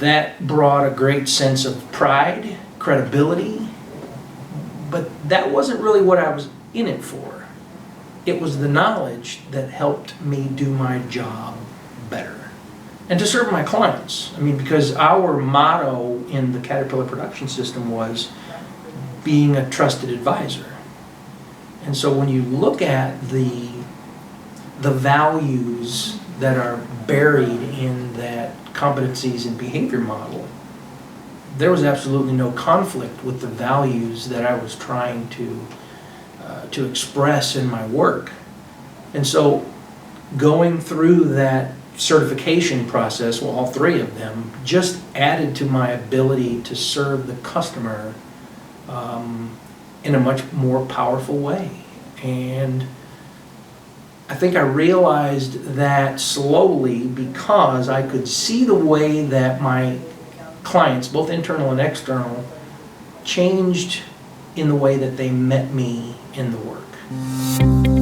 that brought a great sense of pride, credibility, but that wasn't really what I was in it for. It was the knowledge that helped me do my job better and to serve my clients. I mean, because our motto in the Caterpillar production system was being a trusted advisor. And so when you look at the values that are buried in that competencies and behavior model, there was absolutely no conflict with the values that I was trying to express in my work. And so going through that certification process, well, all three of them, just added to my ability to serve the customer in a much more powerful way. And I think I realized that slowly because I could see the way that my clients, both internal and external, changed in the way that they met me in the work.